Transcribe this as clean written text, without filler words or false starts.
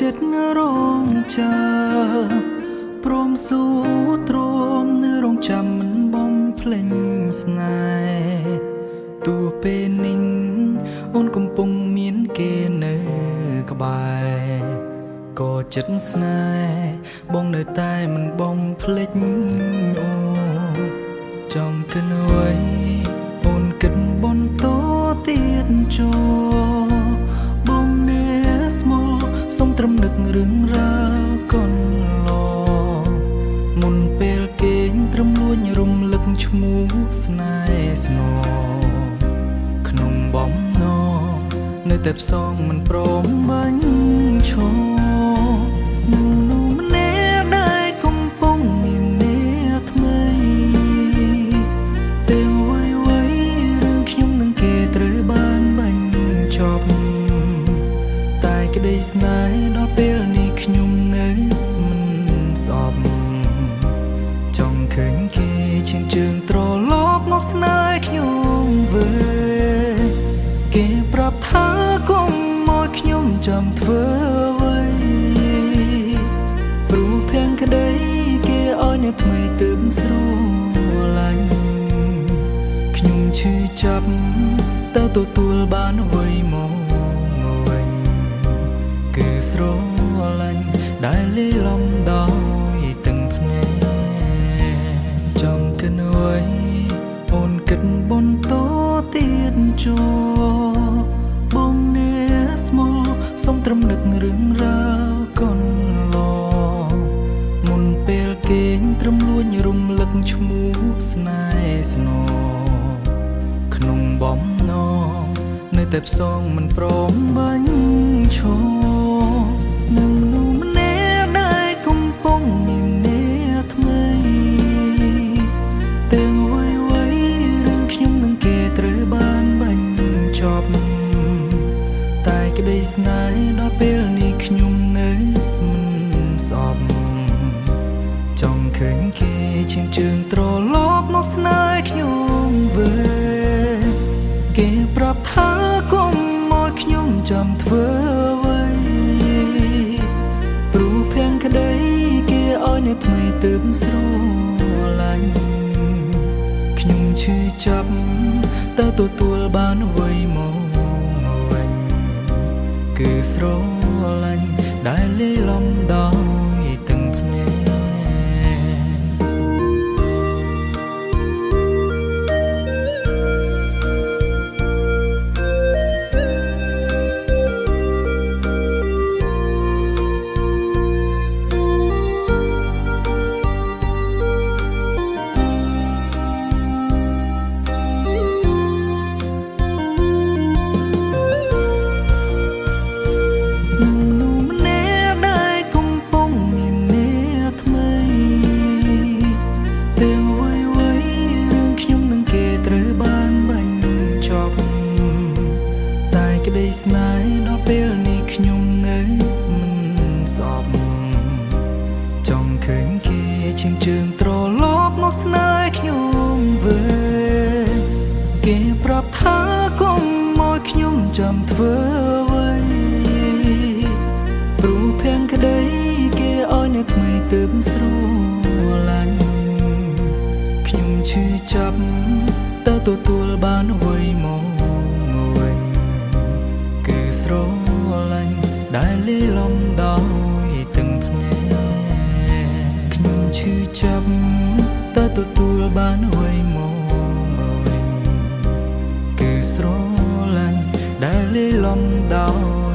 ចិត្តរងចាំព្រមស៊ូទ្រាំនៅរងចាំមិនបំភ្លេចស្នេហ៍ទោះពេលនេះអូនកំពុងមានគេនៅក្បែរក៏ចិត្តស្នេហ៍បងនៅតែមិនបំភ្លេចអូនចង់គិនអ្វីអូនគិតបន្តទៀតចូលបងនេះស្មោះសុំត្រឹមនឹករឿងរ៉ាវកូនឡងមុនពេលគេងត្រឹមលួចរំលឹកឈ្មោះស្នេហ៍ស្នងក្នុងបំណងនៅតែផ្សងមិនព្រមបាញ់ឈរនឹងនោះម្នាក់ដែលកំពុងមានអ្នកថ្មីពេលវ័យរឿងខ្ញុំនឹងគេត្រូវបានបាញ់ចប់តែក្តីស្នេហ៍ដល់ពេលនេះខ្ញុំនៅមិនស្អប់ចង់ឃើញគេឈានជើងត្រឡប់មកស្នេហ៍ខ្ញុំវិញគេប្រាប់ថាកុំមកខ្ញុំចាំធ្វើអ្វីព្រោះភាំងក្តីគេឲ្យអ្នកថ្មីទើបស្រួលឡាញ់ខ្ញុំឈឺចាប់តើទទួលបានអ្វីមកវិញគឺស្រឡាញ់ដែលលេលំដោយទាំងភ្នែកចង់គិនអ្វីអូនគិតបន្តទៀតចូលបងនេះស្មោះសុំត្រឹមនឹករឿងរ៉ាវកូនឡងមុនពេលគេងត្រឹមលួចរំលឹកឈ្មោះស្នេហ៍ស្នងក្នុងបំណងនៅតែផ្សងមិនព្រមបាញ់ឈរនឹងនោះម្នាក់ដែលកំពុងមានអ្នកថ្មីទាំងវ័យរឿងខ្ញុំនឹងគេត្រូវបានបាញ់ចប់តែក្តីស្នេហ៍ដល់ពេលនេះខ្ញុំនៅមិនស្អប់ចង់ឃើញគេឈានជើងត្រឡប់មកស្នេហ៍ខ្ញុំវិញគេប្រាប់ថាកុំមកខ្ញុំចាំធ្វើអ្វីព្រោះភាំងក្តីគេឲ្យអ្នកថ្មីទើបស្រួលឡាញ់ខ្ញុំឈឺចាប់តើទទួលបានអ្វីមកវិញគឺស្រឡាញ់ដែលលេលំដោយទាំងភ្នែកក្តីស្នេហ៍ដល់ពេលនេះខ្ញុំនៅមិនស្អប់ចង់ឃើញគេឈានជើងត្រឡប់មកស្នេហ៍ខ្ញុំវិញគេប្រាប់ថាកុំមកខ្ញុំចាំធ្វើអ្វីព្រោះភាំងក្តីគេឲ្យអ្នកថ្មីទើបស្រួលឡាញ់ខ្ញុំឈឺចាប់តើទទួលបានអ្វីមកស្រឡាញ់ដែលលេលំដោយទាំងភ្នែកខ្ញុំឈឺចាប់តើទទួលបានអ្វីមកវិញគឺស្រឡាញ់ដែលលេលំដោយ